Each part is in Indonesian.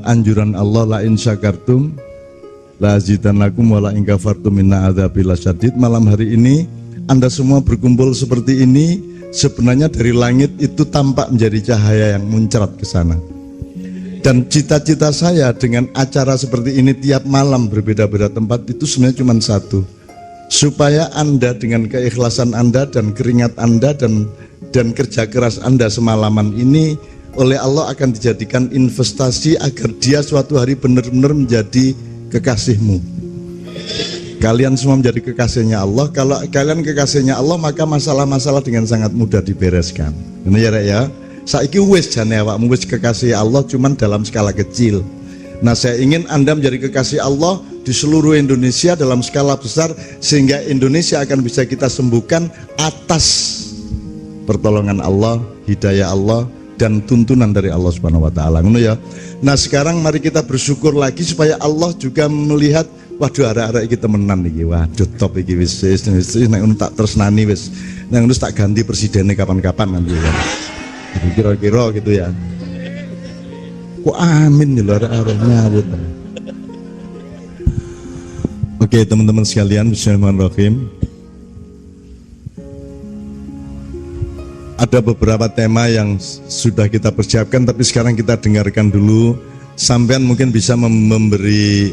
anjuran Allah la in syakartum la azidannakum wa la in kafartum inna adzabi lasyadid. Malam hari ini Anda semua berkumpul seperti ini, sebenarnya dari langit itu tampak menjadi cahaya yang muncrat ke sana. Dan cita-cita saya dengan acara seperti ini tiap malam berbeda-beda tempat itu sebenarnya cuma satu, supaya Anda dengan keikhlasan Anda dan keringat Anda dan kerja keras Anda semalaman ini oleh Allah akan dijadikan investasi agar dia suatu hari benar-benar menjadi kekasihmu. Kalian semua menjadi kekasihnya Allah. Kalau kalian kekasihnya Allah, maka masalah-masalah dengan sangat mudah dibereskan. Ini ya Rek ya. Saiki wis jane awakmu wis kekasih Allah, cuman dalam skala kecil. Nah, saya ingin Anda menjadi kekasih Allah di seluruh Indonesia dalam skala besar, sehingga Indonesia akan bisa kita sembuhkan atas pertolongan Allah, hidayah Allah, dan tuntunan dari Allah Subhanahu wa taala. Ngono ya. Nah, sekarang mari kita bersyukur lagi supaya Allah juga melihat, waduh arek-arek iki temenan iki. Waduh top iki wis nek tak tresnani wis. Nek wis tak ganti presidennya kapan-kapan nanti ya. Kira-kira gitu ya. Kok amin ya arek-arek nyawut. Oke, teman-teman sekalian, bismillahirrahmanirrahim. Ada beberapa tema yang sudah kita persiapkan, tapi sekarang kita dengarkan dulu. Sampean mungkin bisa memberi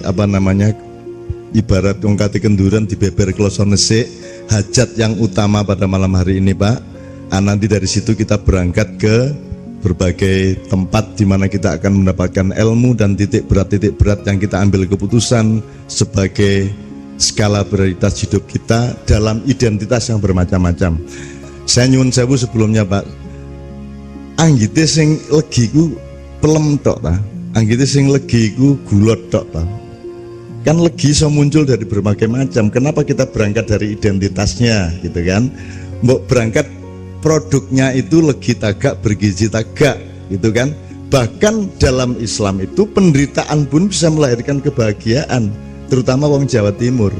ibarat wong kate kenduran di beber kloso nesik, hajat yang utama pada malam hari ini, Pak. Nanti dari situ kita berangkat ke berbagai tempat di mana kita akan mendapatkan ilmu dan titik berat yang kita ambil keputusan sebagai skala prioritas hidup kita dalam identitas yang bermacam-macam. Saya nyuwun sewu sebelumnya, Pak. Anggite sing legi ku pelem tok ta. Anggite sing legi ku gulot tok ta. Kan legi iso muncul dari berbagai macam. Kenapa kita berangkat dari identitasnya gitu kan? Mbok berangkat produknya itu legi tagak bergizi tagak gitu kan. Bahkan dalam Islam itu penderitaan pun bisa melahirkan kebahagiaan, terutama wong Jawa Timur.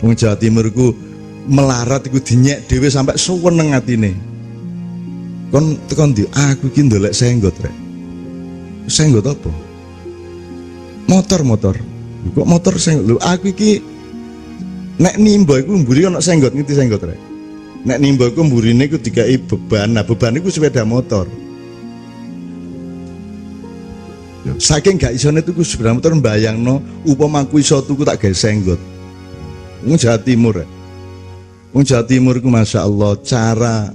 Wong Jawa Timur ku melarat iku dinyek dhewe sampai suweneng atine. Kon tekan ndi aku iki ndolek senggot rek. Senggot apa? Motor. Kok motor senggot? Lho aku iki nek nimba iku mburi ana senggot, ngerti senggot rek. Nek nimba iku mburine iku dikai beban. Nah, beban iku sepeda motor. Saking gak isone tuku sepeda motor, mbayangno upama aku iso tuku tak gawe senggot. Wong Jawa Timur rek. Wong Jawa Timur iku Masya Allah cara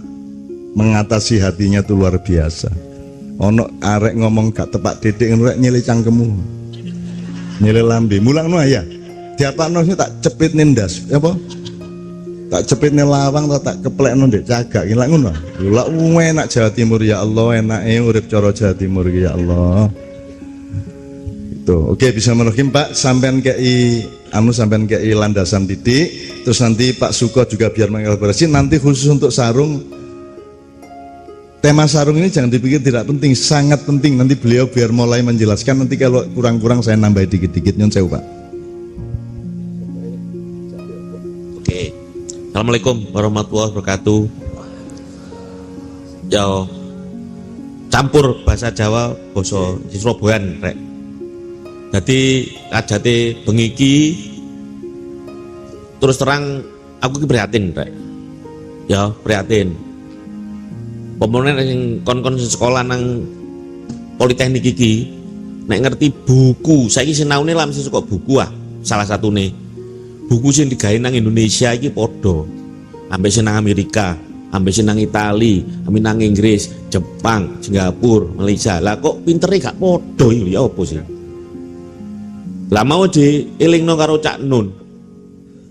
mengatasi hatinya tuh luar biasa. Ono arek ngomong gak tepak titik rek nyele cangkemmu. Nyele lambe, mulangno ya. Diapakno tak cepit nindas, apa? Tak cepit lawang tak keplekno ndek cagak iki lak ngono. Lha enak Jawa Timur ya Allah, enake urip cara Jawa Timur ya Allah. Itu. Oke, bisa menurut Pak, sampean kei landasan titik, terus nanti Pak Suko juga biar mengelaborasi. Nanti khusus untuk sarung, tema sarung ini jangan dipikir tidak penting, sangat penting. Nanti beliau biar mulai menjelaskan, nanti kalau kurang-kurang saya nambah dikit-dikit. Nyon sewu Pak. Oke, Assalamualaikum warahmatullahi wabarakatuh. Yo, campur bahasa Jawa, basa Surabayaan rek. Jadi kajate bengi iki terus terang aku ki prihatin rek. Ya, prihatin. Pemenang sing kon-kon sekolah nang Politeknik iki nek ngerti buku, saiki sinaune lah mesti suka buku salah satune. Buku sing digawe nang Indonesia iki padha. Ambek sing nang Amerika, ambek sing nang Itali, ambek nang Inggris, Jepang, Singapura, Malaysia. Lah kok pintere gak padha iki ya apa sih? Lah mau dielingno karo Cak Nun.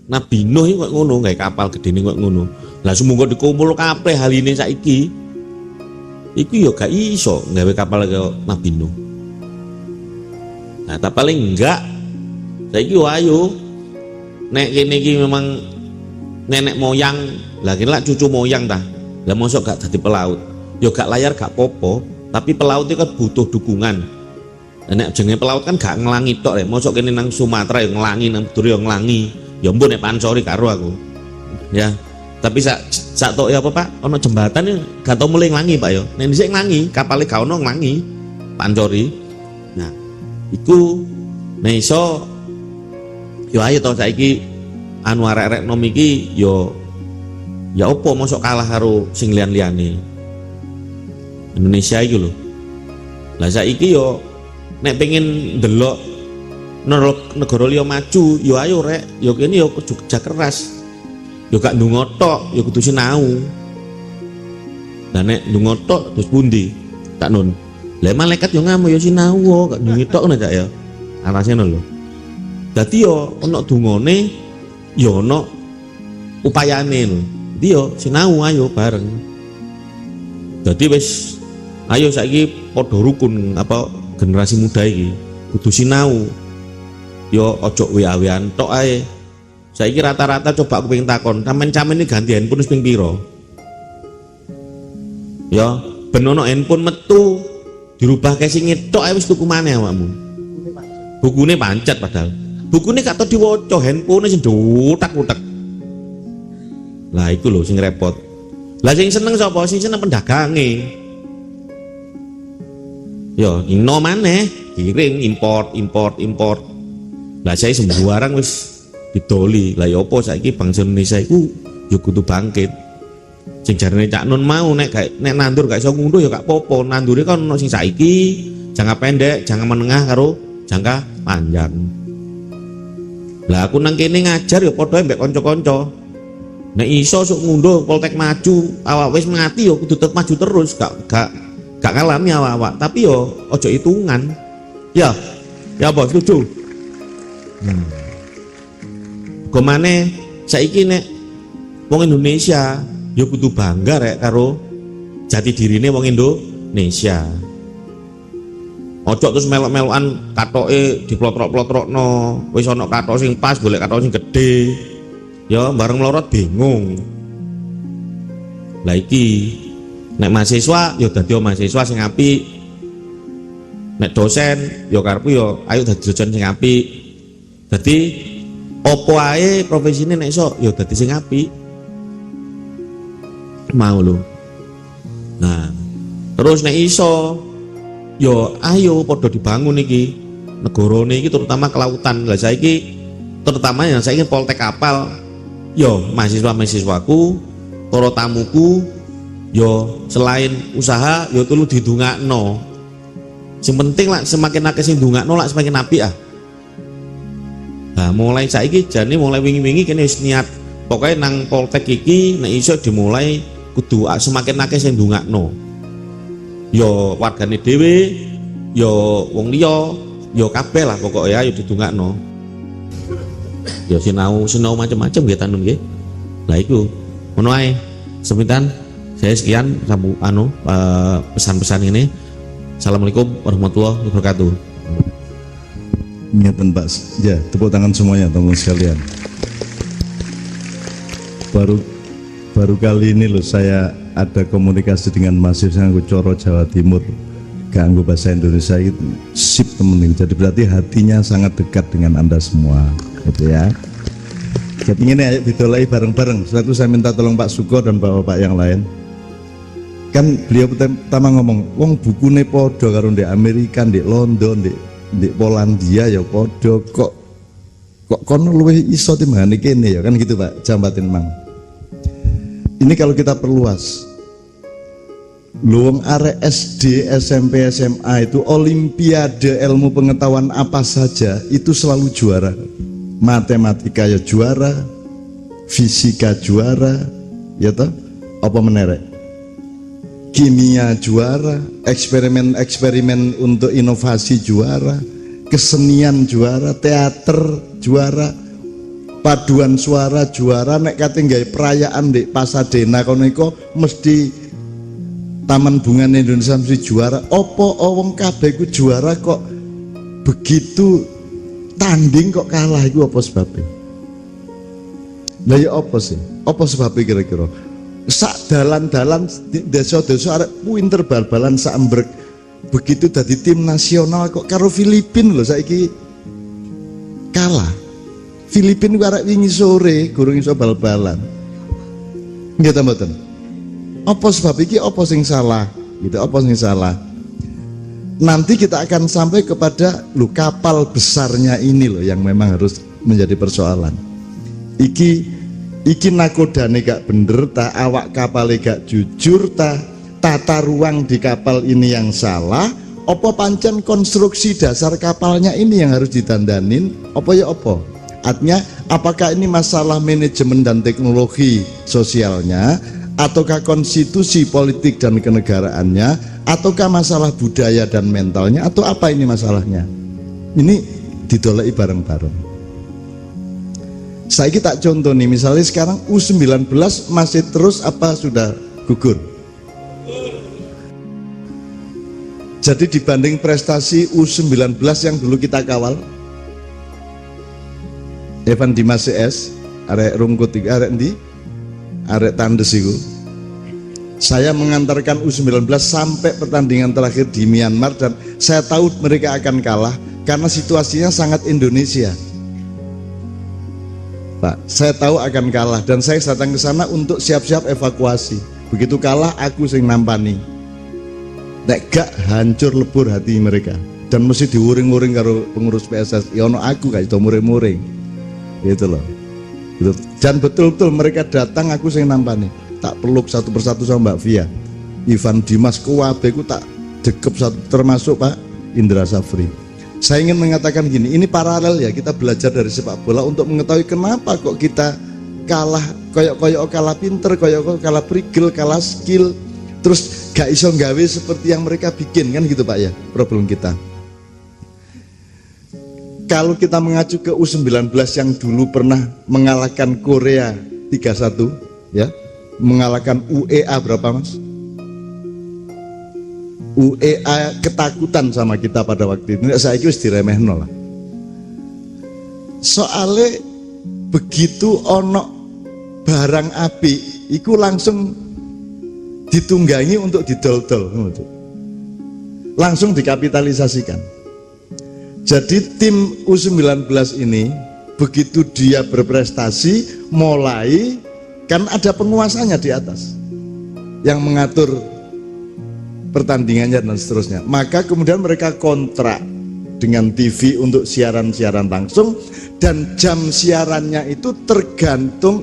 Nabi Nuh iki kok ngono, gawe kapal gedene kok ngono. Lah sumangga dikumpul kabeh haline saiki. Iku ya gak iso gawe kapal kaya Nabi Nuh. Nah, tak paling enggak saiki ayo nek kene iki memang nenek moyang, lah kene lak cucu moyang ta. Lah mosok gak dadi pelaut. Ya gak layar gak popo, tapi pelaut itu kan butuh dukungan. Nek jenenge pelaut kan gak nglangi tok rek. Mosok kene nang Sumatera ya nglangi, nang Beduri ya nglangi. Ya ampun nek pancori karo aku. Ya. Tapi sak tok ya apa Pak? Ono jembatan ya gak tau mulai nglangi Pak ya. Nek dhisik nglangi, kapale gak ono nglangi. Pancori. Nah, iku nek iso yo ayo to saiki anu arek-arek nom iki yo ya opo mosok kalah karo sing liyan-liyane. Indonesia iki lho. Lah saiki yo nek pengen ndelok negara liya maju, yo ayo rek, yo kene yo kerja keras. Yo gak ndonga tok, yo kudu sinau. Lah nek ndonga tok terus pundi? Tak nun. Lah malaikat yo ngamu yo sinau, gak ndonga tok ngono cak ya. Arasene lho. Dadi yo ana dungane, yo ana upayane lho. Dadi yo sinau ayo bareng. Dadi wis ayo saiki padha rukun apa generasi muda iki kudu sinau. Yo ojo WA-WAan tok ae. Saiki rata-rata coba aku pengen takon, sampean ini ganti handphone wis ping pira? Ya, ben ono handphone metu dirubah casing tok ae wis tuku maneh awakmu. Bukune pancet padahal. Bukune gak tau diwaca, handphone sing dutak-utak. Lah iku lho sing repot. Lah sing seneng sapa? Sing seneng pendagange. Ya, ino maneh, kirim import. Lah saya sembarang wis didoli. Lah ya apa saiki bangsa Indonesia iku ya kudu bangkit. Sing jarene Cak Nun mau nek nandur gak iso ngunduh ya gak apa-apa. Nandure kan ono sing saiki jangka pendek, jangka menengah karo jangka panjang. Lah aku nang kene ngajar ya padha mbek kanca-kanca. Nek iso sok ngunduh Poltek maju, awak wis mati ya kudu tetep maju terus, gak ngalami awak. Tapi yo ojo hitungan. Ya bos setuju. Gimana saiki nek wong Indonesia ya kudu bangga rek karo jati dirine wong Indonesia. Ojo terus melok-melokan katoke diplotrok-plotrokno, wis ana katok sing pas golek katok sing gedhe. Ya bareng melorot bingung. Lah iki nek mahasiswa ya dadi mahasiswa sing apik. Nek dosen ya karepku ya ayo dadi dosen sing apik. Dadi opo ae profesine nek iso ya dadi sing apik. Mau lho. Nah, terus nek iso ya ayo padha dibangun iki negarane iki terutama kelautan. Lah saiki terutama yang saiki Poltek kapal ya mahasiswa-mahasiswaku, para tamuku ya selain usaha ya tulu didongakno. Sing penting lah semakin akeh sing ndongakno lah semakin apik ah. Nah, mulai saiki jane mulai wingi-wingi kene wis niat pokoknya nang Poltek iki nek iso dimulai kudu semakin akeh sing ndongakno. Ya wargane dhewe, ya wong liya, ya kabeh lah pokoknya ayo didongakno. Ya sinau macam-macam nggih tanun nggih. Lah iku ngono ae. Seminten saya sekian pesan-pesan ini. Assalamualaikum warahmatullahi wabarakatuh. Ingatan Pak, ya tepuk tangan semuanya teman-teman sekalian. Baru kali ini loh saya ada komunikasi dengan mahasiswa yang Coro Jawa Timur, ganggu bahasa Indonesia itu sip temen ini. Jadi berarti hatinya sangat dekat dengan Anda semua, gitu ya. Jadi ini ayo ditolai bareng-bareng. Setelah itu saya minta tolong Pak Suko dan bapak-bapak yang lain. Kan beliau pertama ngomong, wong bukune podo karo di Amerika, di London, di Polandia ya podo kok kono luwih iso timbangane kene ya kan gitu Pak Jambatin Mang. Ini kalau kita perluas. Luwung arek SD, SMP, SMA itu olimpiade ilmu pengetahuan apa saja itu selalu juara. Matematika ya juara, fisika juara, ya toh? Apa menerek? Kimia juara, eksperimen untuk inovasi juara, kesenian juara, teater juara, paduan suara juara. Nek kate nggawe perayaan di Pasadena kono iku mesti Taman Bunga Indonesia mesti juara. Opo wong kabeh ku juara kok begitu tanding kok kalah iku apa sebabnya? Lah ya apa sih? Apa sebabnya kira-kira? Sak dalan-dalan desa-desa arek pinter bal-balan sak embrek. Begitu dadi tim nasional kok karo Filipina lho saiki kalah. Filipina ku arek wingi sore gurung iso bal-balan. Nggih ta mboten? Apa sebab iki apa sing salah? Gitu apa sing salah? nanti kita akan sampai kepada kapal besarnya ini loh yang memang harus menjadi persoalan. Iki nakodane gak bener, ta awak kapal gak jujur, ta tata ruang di kapal ini yang salah, opo pancen konstruksi dasar kapalnya ini yang harus didandanin, opo ya opo. Artinya apakah ini masalah manajemen dan teknologi sosialnya, ataukah konstitusi politik dan kenegaraannya, ataukah masalah budaya dan mentalnya, atau apa ini masalahnya? Ini didolai bareng-bareng. Saya tak contoh nih, misalnya sekarang U19 masih terus apa sudah gugur? Jadi dibanding prestasi U19 yang dulu kita kawal, Evan Dimas CS, arek rungkut arek endi? Arek tandes itu. Saya mengantarkan U19 sampai pertandingan terakhir di Myanmar dan saya tahu mereka akan kalah karena situasinya sangat Indonesia. Pak, saya tahu akan kalah dan saya datang ke sana untuk siap-siap evakuasi. Begitu kalah aku sing nampani. Nek gak hancur lebur hati mereka dan mesti diuring-uring karo pengurus PSSI. Ono aku gak itu muring-muring. Gitu loh. Gitu. Dan betul-betul mereka datang aku sing nampani. Tak peluk satu persatu sama Mbak Via. Ivan Dimas Kuwabe ku tak dekep satu, termasuk Pak Indra Safri. Saya ingin mengatakan gini, ini paralel ya, kita belajar dari sepak bola untuk mengetahui kenapa kok kita kalah, koyok-koyok kalah pinter, koyok-koyok kalah prigel, kalah skill, terus gak iso nggawe seperti yang mereka bikin, kan gitu Pak ya, problem kita. Kalau kita mengacu ke U19 yang dulu pernah mengalahkan Korea 3-1 ya, mengalahkan UEA berapa Mas? UEA ketakutan sama kita pada waktu itu. Saya kira diremehno lah. Soalnya begitu ono barang api, iku langsung ditunggangi untuk didol-dol, langsung dikapitalisasikan. Jadi tim U19 ini begitu dia berprestasi, mulai kan ada penguasanya di atas yang mengatur pertandingannya dan seterusnya. Maka kemudian mereka kontrak dengan TV untuk siaran-siaran langsung dan jam siarannya itu tergantung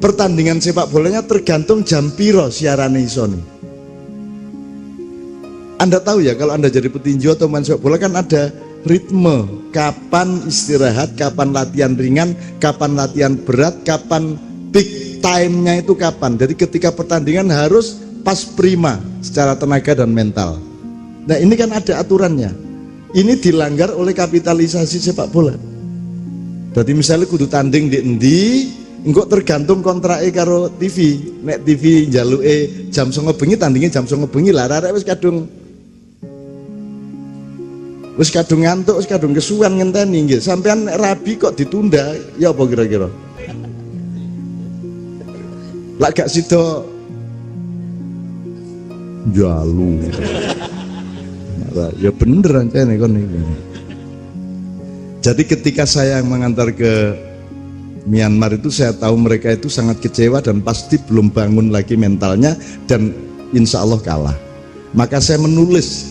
pertandingan sepak bolanya tergantung jam piro siaran isoni. Anda tahu ya, kalau Anda jadi petinju atau main sepak bola kan ada ritme, kapan istirahat, kapan latihan ringan, kapan latihan berat, kapan peak time-nya itu kapan. Jadi ketika pertandingan harus pas prima secara tenaga dan mental. Nah ini kan ada aturannya. Ini dilanggar oleh kapitalisasi sepak bola. Jadi misalnya kudu tanding di endi, engkau tergantung kontraknya karo TV. Nek TV jaluke jam 09.00 bengi tandingnya jam 09.00 bengi lah. Arek wis kadung ngantuk, wis kadung kesuwen ngenteni nggih. Sampean rabi kok ditunda, ya apa kira-kira? Lah gak sida jalu. Ya bener ancene kon iki. Jadi ketika saya mengantar ke Myanmar itu saya tahu mereka itu sangat kecewa dan pasti belum bangun lagi mentalnya dan insya Allah kalah. Maka saya menulis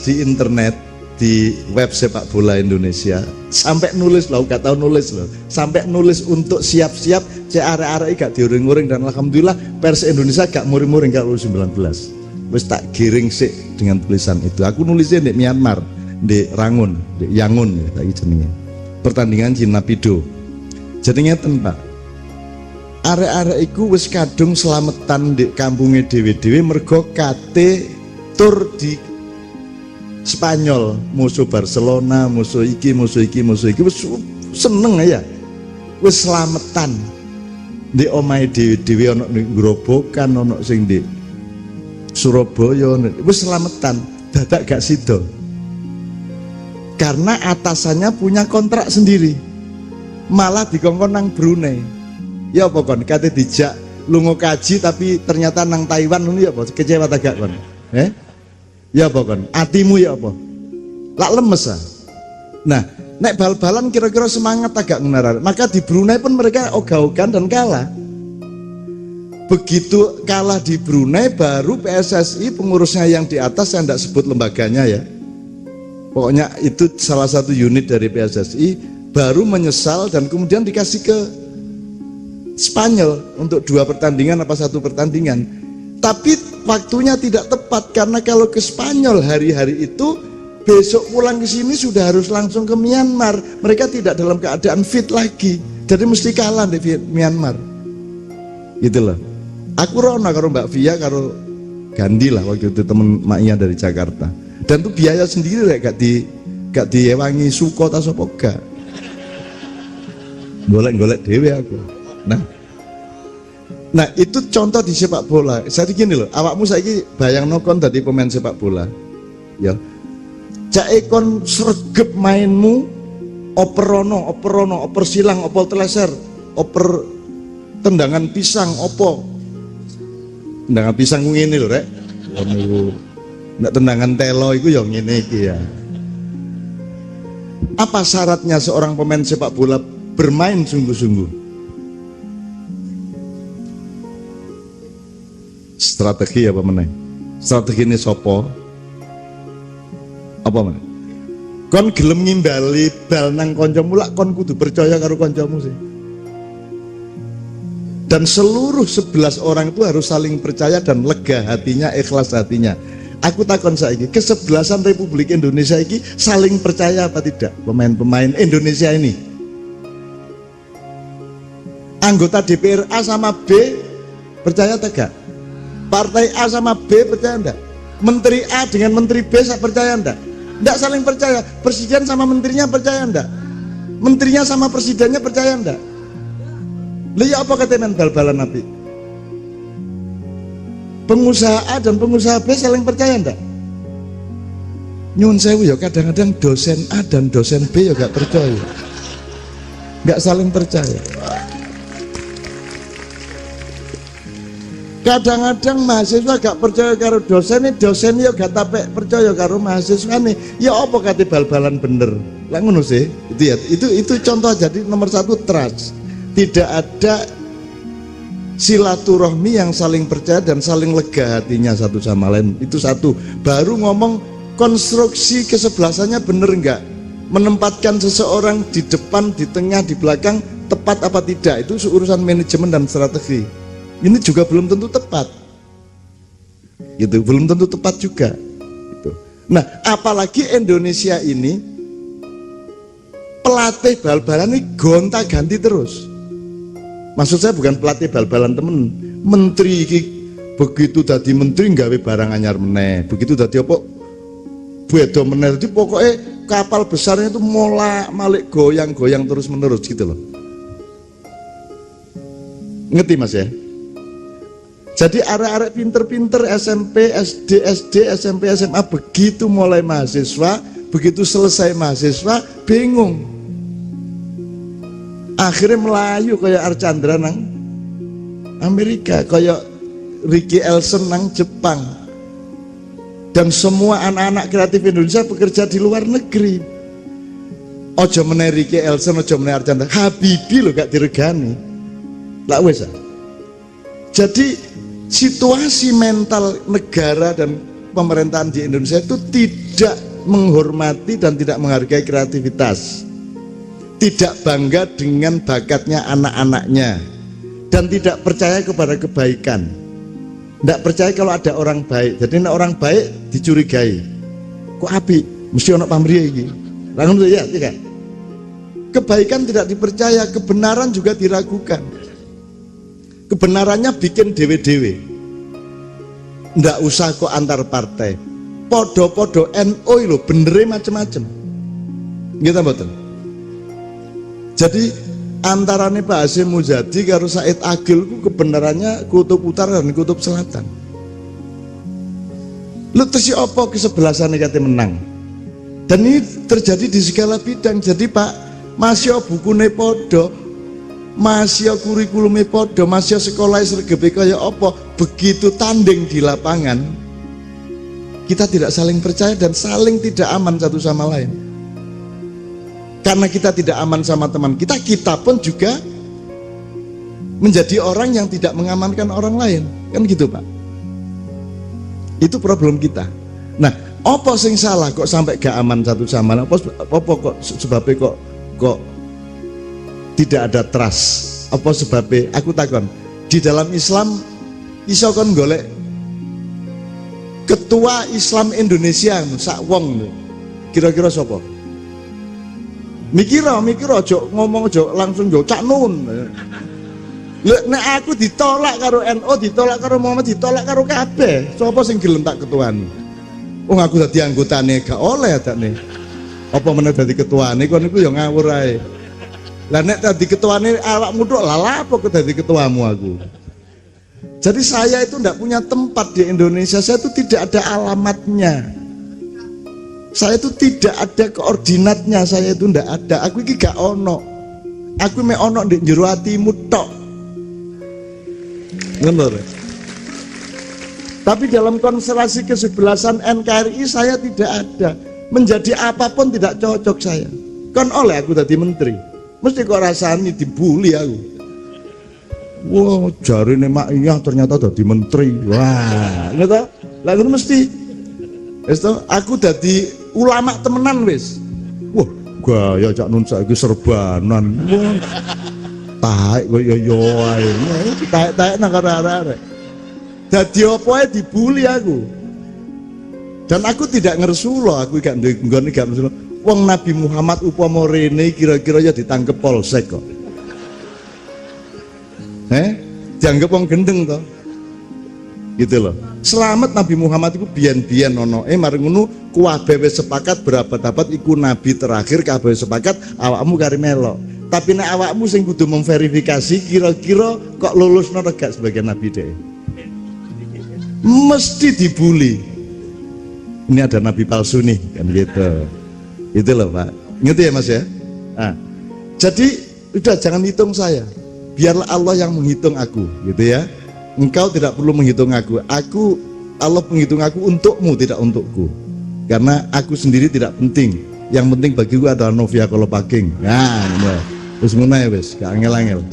di internet, di web sepak bola Indonesia, sampai nulis loh, gak tahu nulis loh, sampai nulis untuk siap-siap arek-arek gak diuring-uring dan alhamdulillah pers Indonesia gak muring-muring kalau U19. Wis tak giring sih dengan tulisan itu. Aku nulisnya di Myanmar, di Rangun, di Yangon ya tak jenenge. Pertandingan Cina Pido. Jadi ngeten Pak. Arek-arek iku wis kadung selametan di kampungnya dewe-dewe mergo kate tur di Spanyol, musuh Barcelona, musuh iki wis seneng ya. Wis selametan. Di omahe dewe-dewe ana ning Grobogan, ana sing di Surabaya, wis selametan, dadak gak sida. Karena atasannya punya kontrak sendiri. Malah dikongkon nang Brunei. Ya apa kon kate dijak lunga kaji tapi ternyata nang Taiwan ngono ya apa? Kecewa ta gak kon? Ya apa kon? Atimu ya apa? Lak lemes ah. Nah, nek bal-balan kira-kira semangat agak ngenar. Maka di Brunei pun mereka ogah-ogahan dan kalah. Begitu kalah di Brunei, baru PSSI pengurusnya yang di atas, saya tidak sebut lembaganya ya, pokoknya itu salah satu unit dari PSSI, baru menyesal dan kemudian dikasih ke Spanyol untuk 2 pertandingan apa 1 pertandingan. Tapi waktunya tidak tepat, karena kalau ke Spanyol hari-hari itu, besok pulang ke sini sudah harus langsung ke Myanmar. Mereka tidak dalam keadaan fit lagi, jadi mesti kalah di Myanmar. Gitu loh. Aku rono karo Mbak Via karo Gandhi lah waktu itu, temen maknya dari Jakarta. Dan itu biaya sendiri rek, gak diewangi suko ta sapa gak. Golek-golek dhewe aku. Nah itu contoh di sepak bola. Saya gini loh, awakmu saiki bayang nokon tadi pemain sepak bola, ya. Cak ekon sregep mainmu, oper silang, oper teleser, oper tendangan pisang, opo. Tendangan pisang ngene lho rek. Nek tendangan telo iku ya ngene iki ya. Apa syaratnya seorang pemain sepak bola bermain sungguh-sungguh? Strategi apa meneh? Strategi ini sopo? Apa meneh? Kon gelem ngimbali bal nang kancamu, lak kon kudu percaya karo kancamu sih. Dan seluruh 11 orang itu harus saling percaya dan lega hatinya, ikhlas hatinya. Aku takon saiki, kesebelasan Republik Indonesia ini saling percaya apa tidak pemain-pemain Indonesia ini? Anggota DPR A sama B percaya atau enggak? Partai A sama B percaya enggak? Menteri A dengan Menteri B percaya enggak? Enggak saling percaya. Presiden sama menterinya percaya enggak? Menterinya sama presidennya percaya enggak? Lihat apa kata bal-balan nabi? Pengusaha A dan pengusaha B saling percaya enggak? Nyun sewu ya, kadang-kadang dosen A dan dosen B ya gak percaya, gak saling percaya. Kadang-kadang mahasiswa gak percaya karo dosen ya gak tapek percaya karo mahasiswa nih. Ya apa kata bal-balan bener? Lah ngono sih. Itu ya, itu contoh. Jadi nomor 1 trust. Tidak ada silaturahmi yang saling percaya dan saling lega hatinya satu sama lain. Itu satu. Baru ngomong konstruksi kesebelasannya bener enggak, menempatkan seseorang di depan, di tengah, di belakang tepat apa tidak, itu urusan manajemen dan strategi. Ini juga belum tentu tepat, gitu, belum tentu tepat juga, gitu. Nah apalagi Indonesia ini pelatih bal-balan ini gonta-ganti terus. Maksud saya bukan pelatih bal-balan temen, menteri begitu tadi menteri nggawe barang anyar meneh, begitu tadi apa beda meneh, itu pokoknya kapal besarnya itu molak-malik goyang-goyang terus menerus gitu loh. Ngerti mas ya? Jadi arek-arek pinter-pinter SMP, SD, SMP, SMA begitu mulai mahasiswa, begitu selesai mahasiswa bingung. Akhirnya melayu kayak Archandra nang Amerika, kayak Ricky Elson nang Jepang. Dan semua anak-anak kreatif Indonesia bekerja di luar negeri. Ojo meneh Ricky Elson, ojo meneh Archandra, Habibie lo gak diregani. Lah wes. Jadi situasi mental negara dan pemerintahan di Indonesia itu tidak menghormati dan tidak menghargai kreativitas, tidak bangga dengan bakatnya anak-anaknya, dan tidak percaya kepada kebaikan, tidak percaya kalau ada orang baik. Jadi orang baik dicurigai, kok api mesti ono pamrih iki, langsung ya tidak. Kebaikan tidak dipercaya, kebenaran juga diragukan. Kebenarannya bikin dewe-dewe, ndak usah kok antar partai, podo-podo NU lo benernya macem-macem, gitu betul. Jadi antarane Pak Hasyim Muzadi karo Said Agil ku kebenarannya kutub utara dan kutub selatan. Lu terus apa kesebelasan kate menang, dan ini terjadi di segala bidang. Jadi Pak, masih bukune podo, masih kurikulumnya podo, masih sekolah sergebe kaya apa, begitu tanding di lapangan kita tidak saling percaya dan saling tidak aman satu sama lain. Karena kita tidak aman sama teman kita, kita pun juga menjadi orang yang tidak mengamankan orang lain, kan gitu Pak. Itu problem kita. Nah, apa sing salah kok sampai gak aman satu sama lain? Apa kok sebabnya kok tidak ada trust? Apa sebabnya? Aku takon. Di dalam Islam iso kon golek ketua Islam Indonesia sak wong kira-kira sapa? Mikir aja ngomong aja langsung yo Cak Nun. Lek nek aku ditolak karo NU, ditolak karo Muhammad, ditolak karo kabeh, sapa sing gelem tak ketuani? Wong aku dadi anggotane gak oleh adane. Apa meneh dadi ketuane kon niku ya ngawur ae. Lah nek dadi ketuane awakmu tok lah apa kok dadi ketuamu aku. Jadi saya itu tidak punya tempat di Indonesia, saya itu tidak ada alamatnya. Saya itu tidak ada koordinatnya, saya itu tidak ada. Aku ini gak ono. Aku mek ono di jero atimu tok. Benar. Tapi dalam konstelasi kesebelasan NKRI saya tidak ada. Menjadi apapun tidak cocok saya. Kan oleh aku jadi menteri. Mesti kok rasani dibully aku. Wah, jarine mak iya ternyata jadi menteri. Wah, ngono. Lah ngono mesti. Wis to, aku dadi ulama temenan wis. Wah, gaya Cak Nun saiki serbanan. Wah. Taek kok yo ae. Taek nang arek-arek. Dadi apa ae dibully aku. Dan aku tidak ngersulo, aku gak nggone gak ngersulo. Wong Nabi Muhammad upama rene kira-kira ya ditangkep polsek kok. Dianggap wong gendeng toh. Gitu loh. Selamat Nabi Muhammad itu biyen-biyen ono. Mari ngono kabeh wis sepakat berapa dapat iku nabi terakhir kabeh sepakat awakmu kari melok. Tapi nek awakmu sing kudu memverifikasi kira-kira kok lulusno gak sebagai nabi deh. Mesti dibully. Ini ada nabi palsu nih kan gitu. Itu loh Pak. Ngerti ya Mas ya? Nah, jadi udah jangan hitung saya. Biarlah Allah yang menghitung aku, gitu ya. Engkau tidak perlu menghitung aku. Allah menghitung aku untukmu, tidak untukku. Karena aku sendiri tidak penting. Yang penting bagiku adalah Novia Kolopaking. Nah, terus ngono ya wis, gak angel-angel.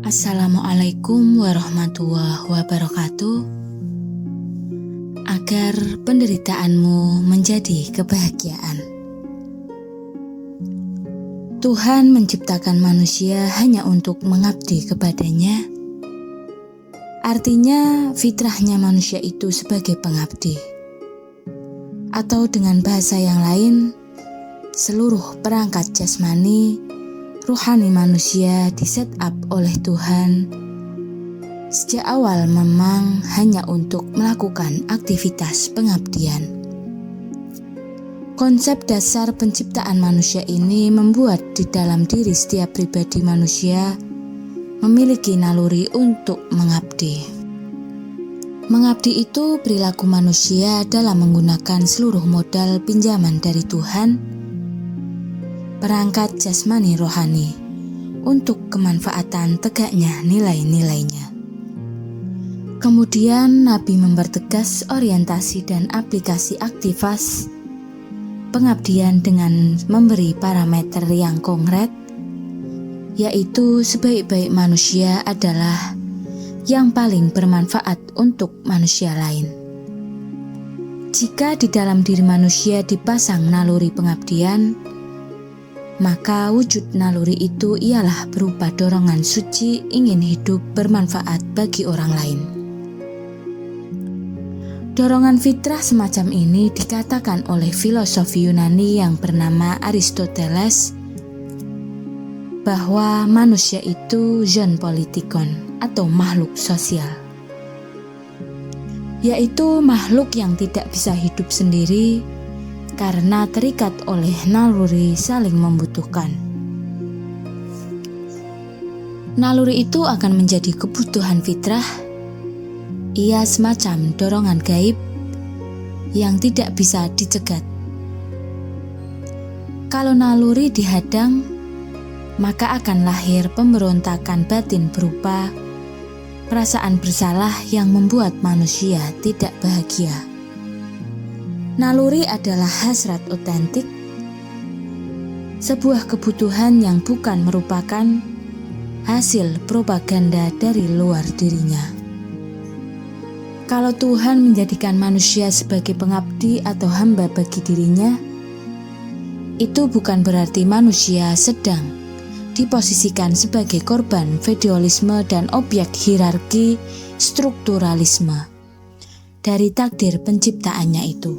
Assalamualaikum warahmatullahi wabarakatuh. Agar penderitaanmu menjadi kebahagiaan. Tuhan menciptakan manusia hanya untuk mengabdi kepadanya. Artinya fitrahnya manusia itu sebagai pengabdi. Atau dengan bahasa yang lain, seluruh perangkat jasmani, rohani manusia di-set up oleh Tuhan sejak awal memang hanya untuk melakukan aktivitas pengabdian. Konsep dasar penciptaan manusia ini membuat di dalam diri setiap pribadi manusia memiliki naluri untuk mengabdi. Mengabdi itu perilaku manusia dalam menggunakan seluruh modal pinjaman dari Tuhan, perangkat jasmani rohani, untuk kemanfaatan tegaknya nilai-nilainya. Kemudian Nabi mempertegas orientasi dan aplikasi aktivitas pengabdian dengan memberi parameter yang konkret, yaitu sebaik-baik manusia adalah yang paling bermanfaat untuk manusia lain. Jika di dalam diri manusia dipasang naluri pengabdian, maka wujud naluri itu ialah berupa dorongan suci ingin hidup bermanfaat bagi orang lain. Dorongan fitrah semacam ini dikatakan oleh filosofi Yunani yang bernama Aristoteles bahwa manusia itu zoon politikon atau makhluk sosial, yaitu makhluk yang tidak bisa hidup sendiri karena terikat oleh naluri saling membutuhkan. Naluri itu akan menjadi kebutuhan fitrah. Ia semacam dorongan gaib yang tidak bisa dicegat. Kalau naluri dihadang, maka akan lahir pemberontakan batin berupa perasaan bersalah yang membuat manusia tidak bahagia. Naluri adalah hasrat otentik, sebuah kebutuhan yang bukan merupakan hasil propaganda dari luar dirinya. Kalau Tuhan menjadikan manusia sebagai pengabdi atau hamba bagi dirinya, itu bukan berarti manusia sedang diposisikan sebagai korban feodalisme dan objek hierarki strukturalisme dari takdir penciptaannya itu.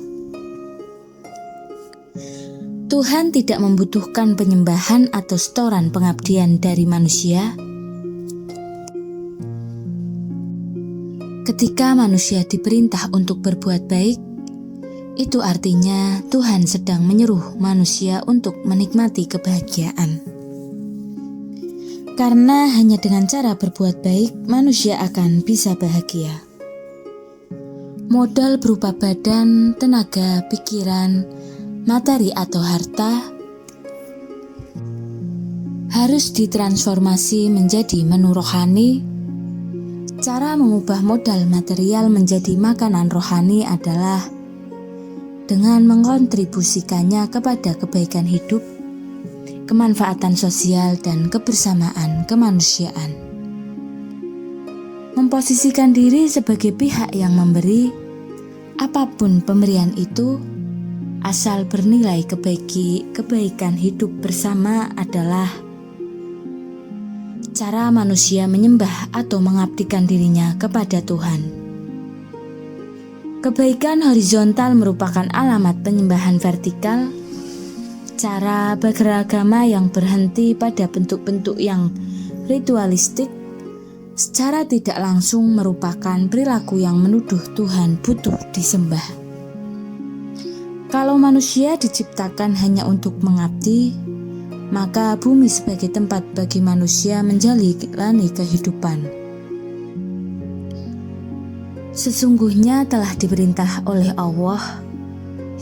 Tuhan tidak membutuhkan penyembahan atau setoran pengabdian dari manusia. Ketika manusia diperintah untuk berbuat baik, itu artinya Tuhan sedang menyuruh manusia untuk menikmati kebahagiaan. Karena hanya dengan cara berbuat baik, manusia akan bisa bahagia. Modal berupa badan, tenaga, pikiran, materi atau harta harus ditransformasi menjadi menu rohani. Cara mengubah modal material menjadi makanan rohani adalah dengan mengkontribusikannya kepada kebaikan hidup, kemanfaatan sosial, dan kebersamaan kemanusiaan. Memposisikan diri sebagai pihak yang memberi, apapun pemberian itu, asal bernilai kebaikan hidup bersama adalah cara manusia menyembah atau mengabdikan dirinya kepada Tuhan. Kebaikan horizontal merupakan alamat penyembahan vertikal, cara beragama yang berhenti pada bentuk-bentuk yang ritualistik, secara tidak langsung merupakan perilaku yang menuduh Tuhan butuh disembah. Kalau manusia diciptakan hanya untuk mengabdi, maka bumi sebagai tempat bagi manusia menjalani kehidupan. Sesungguhnya telah diperintah oleh Allah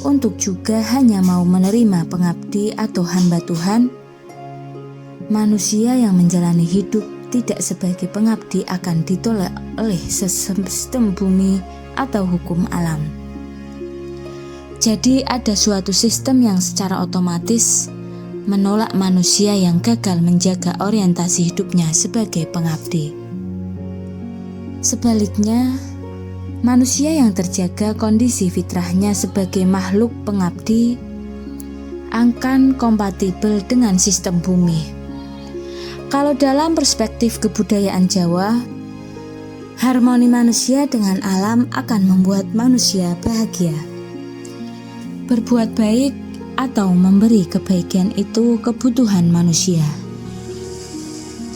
untuk juga hanya mau menerima pengabdi atau hamba Tuhan. Manusia yang menjalani hidup tidak sebagai pengabdi akan ditolak oleh sistem bumi atau hukum alam. Jadi ada suatu sistem yang secara otomatis menolak manusia yang gagal menjaga orientasi hidupnya sebagai pengabdi. Sebaliknya, manusia yang terjaga kondisi fitrahnya sebagai makhluk pengabdi akan kompatibel dengan sistem bumi. Kalau dalam perspektif kebudayaan Jawa, harmoni manusia dengan alam akan membuat manusia bahagia. Berbuat baik atau memberi kebaikan itu kebutuhan manusia.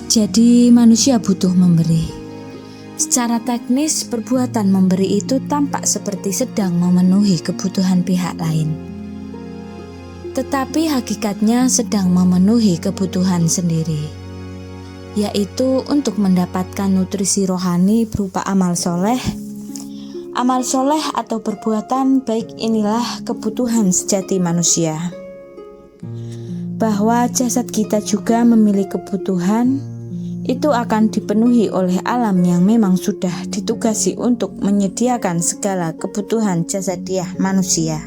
Jadi manusia butuh memberi. Secara teknis, perbuatan memberi itu tampak seperti sedang memenuhi kebutuhan pihak lain. Tetapi hakikatnya sedang memenuhi kebutuhan sendiri, yaitu untuk mendapatkan nutrisi rohani berupa amal soleh. Amal soleh atau perbuatan baik inilah kebutuhan sejati manusia. Bahwa jasad kita juga memiliki kebutuhan, itu akan dipenuhi oleh alam yang memang sudah ditugasi untuk menyediakan segala kebutuhan jasadiah manusia.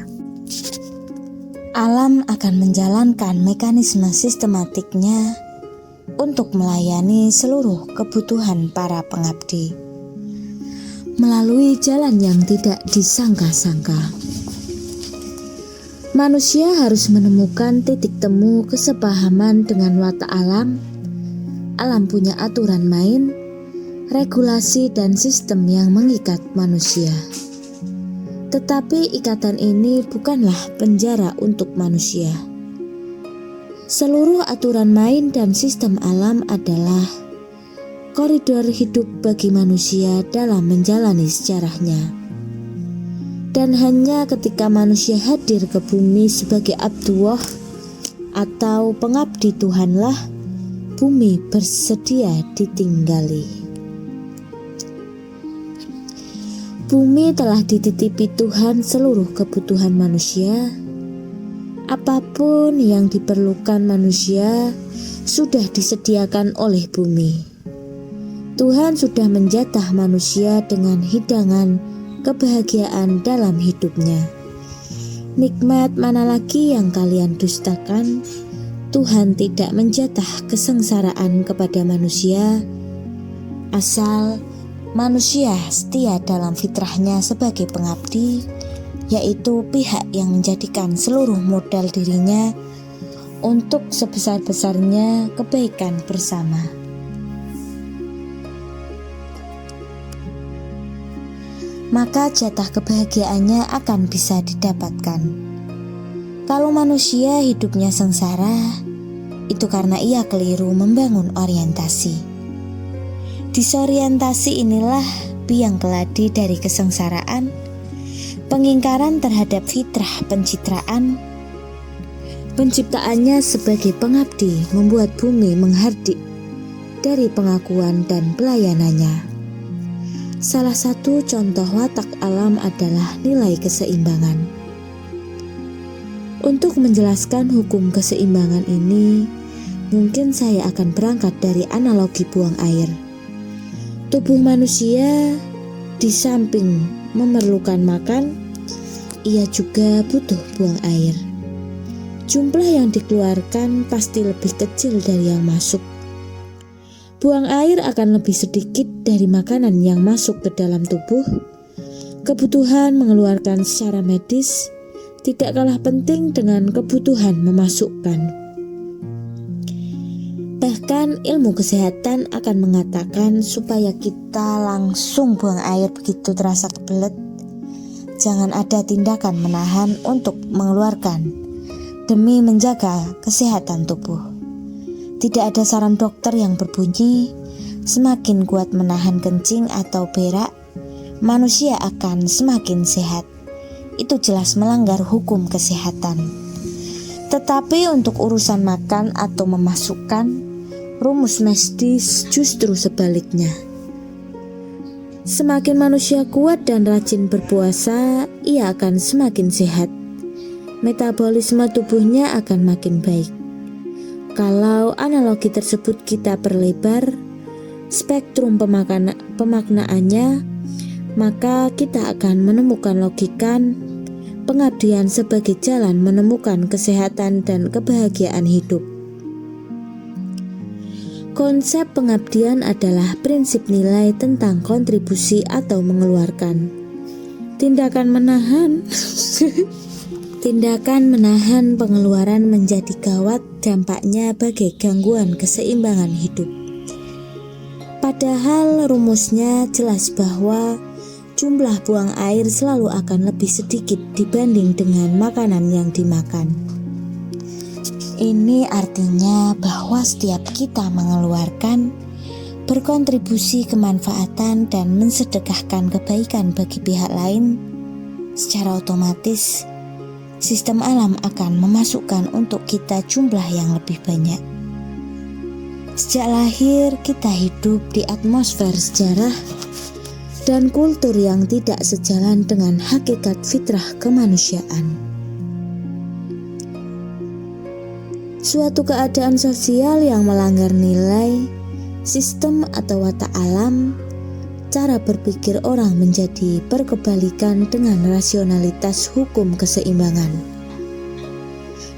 Alam akan menjalankan mekanisme sistematiknya untuk melayani seluruh kebutuhan para pengabdi melalui jalan yang tidak disangka-sangka. Manusia harus menemukan titik temu kesepahaman dengan watak alam. Alam punya aturan main, regulasi, dan sistem yang mengikat manusia. Tetapi ikatan ini bukanlah penjara untuk manusia. Seluruh aturan main dan sistem alam adalah koridor hidup bagi manusia dalam menjalani sejarahnya. Dan hanya ketika manusia hadir ke bumi sebagai abduwah atau pengabdi Tuhanlah, bumi bersedia ditinggali. Bumi telah dititipi Tuhan seluruh kebutuhan manusia. Apapun yang diperlukan manusia sudah disediakan oleh bumi. Tuhan sudah menjatah manusia dengan hidangan kebahagiaan dalam hidupnya. Nikmat mana lagi yang kalian dustakan? Tuhan tidak menjatah kesengsaraan kepada manusia, asal manusia setia dalam fitrahnya sebagai pengabdi, yaitu pihak yang menjadikan seluruh modal dirinya untuk sebesar-besarnya kebaikan bersama. Maka jatah kebahagiaannya akan bisa didapatkan. Kalau manusia hidupnya sengsara, itu karena ia keliru membangun orientasi. Disorientasi inilah biang keladi dari kesengsaraan, pengingkaran terhadap fitrah pencitraan. Penciptaannya sebagai pengabdi membuat bumi menghardik dari pengakuan dan pelayanannya. Salah satu contoh watak alam adalah nilai keseimbangan. Untuk menjelaskan hukum keseimbangan ini, mungkin saya akan berangkat dari analogi buang air. Tubuh manusia di samping memerlukan makan, ia juga butuh buang air. Jumlah yang dikeluarkan pasti lebih kecil dari yang masuk. Buang air akan lebih sedikit dari makanan yang masuk ke dalam tubuh. Kebutuhan mengeluarkan secara medis tidak kalah penting dengan kebutuhan memasukkan. Bahkan ilmu kesehatan akan mengatakan supaya kita langsung buang air begitu terasa kebelet. Jangan ada tindakan menahan untuk mengeluarkan demi menjaga kesehatan tubuh. Tidak ada saran dokter yang berbunyi, semakin kuat menahan kencing atau berak, manusia akan semakin sehat. Itu jelas melanggar hukum kesehatan. Tetapi untuk urusan makan atau memasukkan, rumus medis justru sebaliknya. Semakin manusia kuat dan rajin berpuasa, ia akan semakin sehat. Metabolisme tubuhnya akan makin baik. Kalau analogi tersebut kita perlebar spektrum pemaknaannya, maka kita akan menemukan logikan pengabdian sebagai jalan menemukan kesehatan dan kebahagiaan hidup. Konsep pengabdian adalah prinsip nilai tentang kontribusi atau mengeluarkan. Tindakan menahan pengeluaran menjadi gawat, dampaknya bagai gangguan keseimbangan hidup. Padahal rumusnya jelas bahwa jumlah buang air selalu akan lebih sedikit dibanding dengan makanan yang dimakan. Ini artinya bahwa setiap kita mengeluarkan, berkontribusi kemanfaatan dan mensedekahkan kebaikan bagi pihak lain, secara otomatis sistem alam akan memasukkan untuk kita jumlah yang lebih banyak. Sejak lahir kita hidup di atmosfer sejarah dan kultur yang tidak sejalan dengan hakikat fitrah kemanusiaan. Suatu keadaan sosial yang melanggar nilai, sistem atau watak alam, cara berpikir orang menjadi berkebalikan dengan rasionalitas hukum keseimbangan.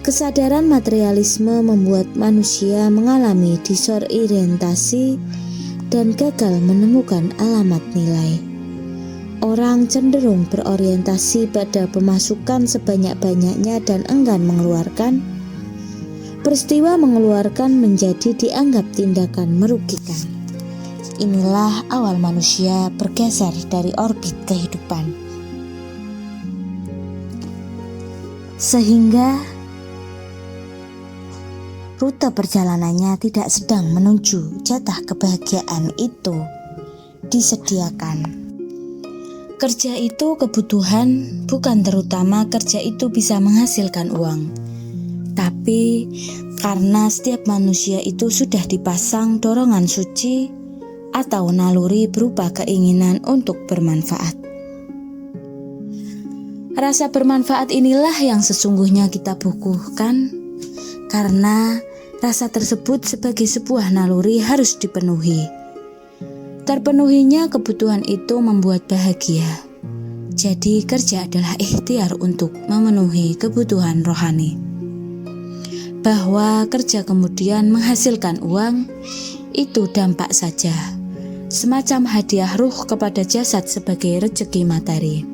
Kesadaran materialisme membuat manusia mengalami disorientasi dan gagal menemukan alamat nilai. Orang cenderung berorientasi pada pemasukan sebanyak-banyaknya dan enggan mengeluarkan. Peristiwa mengeluarkan menjadi dianggap tindakan merugikan. Inilah awal manusia bergeser dari orbit kehidupan. Sehingga rute perjalanannya tidak sedang menuju jatah kebahagiaan itu disediakan. Kerja itu kebutuhan, bukan terutama kerja itu bisa menghasilkan uang. Tapi karena setiap manusia itu sudah dipasang dorongan suci atau naluri berupa keinginan untuk bermanfaat. Rasa bermanfaat inilah yang sesungguhnya kita bukukan, karena rasa tersebut sebagai sebuah naluri harus dipenuhi. Terpenuhinya kebutuhan itu membuat bahagia. Jadi kerja adalah ikhtiar untuk memenuhi kebutuhan rohani. Bahwa kerja kemudian menghasilkan uang, itu dampak saja, semacam hadiah ruh kepada jasad sebagai rezeki materi.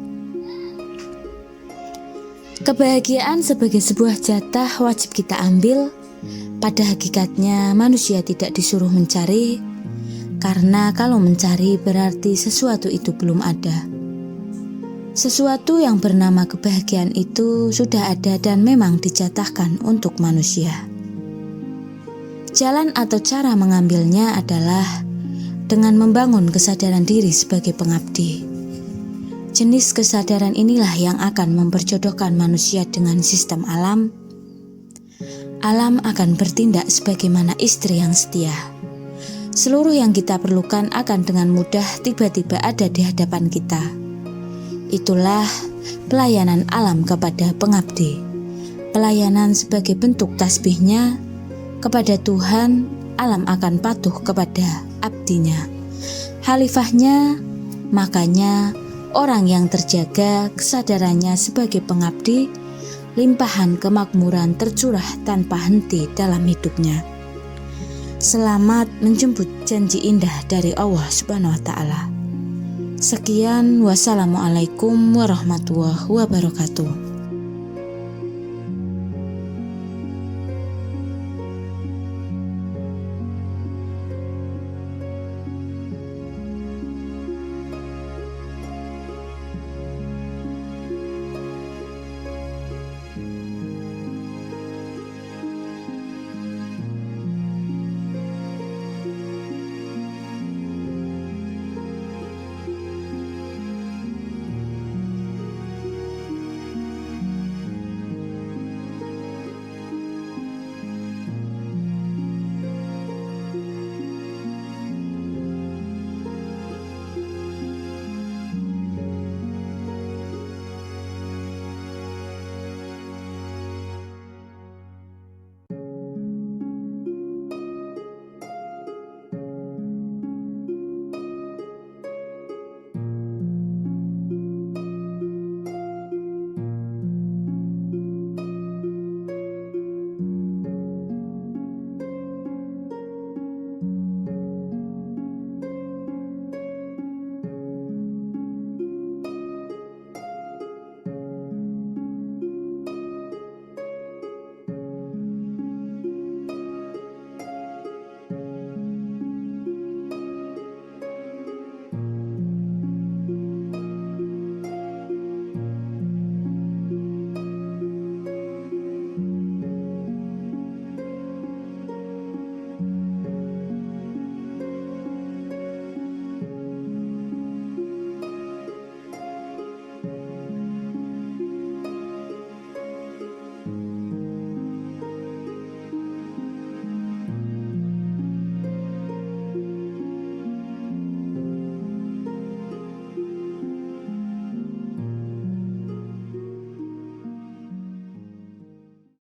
Kebahagiaan sebagai sebuah jatah wajib kita ambil. Pada hakikatnya manusia tidak disuruh mencari, karena kalau mencari berarti sesuatu itu belum ada. Sesuatu yang bernama kebahagiaan itu sudah ada dan memang dijatahkan untuk manusia. Jalan atau cara mengambilnya adalah dengan membangun kesadaran diri sebagai pengabdi. Jenis kesadaran inilah yang akan memperjodohkan manusia dengan sistem alam. Alam akan bertindak sebagaimana istri yang setia. Seluruh yang kita perlukan akan dengan mudah tiba-tiba ada di hadapan kita. Itulah pelayanan alam kepada pengabdi. Pelayanan sebagai bentuk tasbihnya kepada Tuhan, alam akan patuh kepada abdinya, khalifahnya. Makanya orang yang terjaga kesadarannya sebagai pengabdi, limpahan kemakmuran tercurah tanpa henti dalam hidupnya. Selamat menjemput janji indah dari Allah Subhanahu wa Ta'ala. Sekian, wassalamualaikum warahmatullahi wabarakatuh.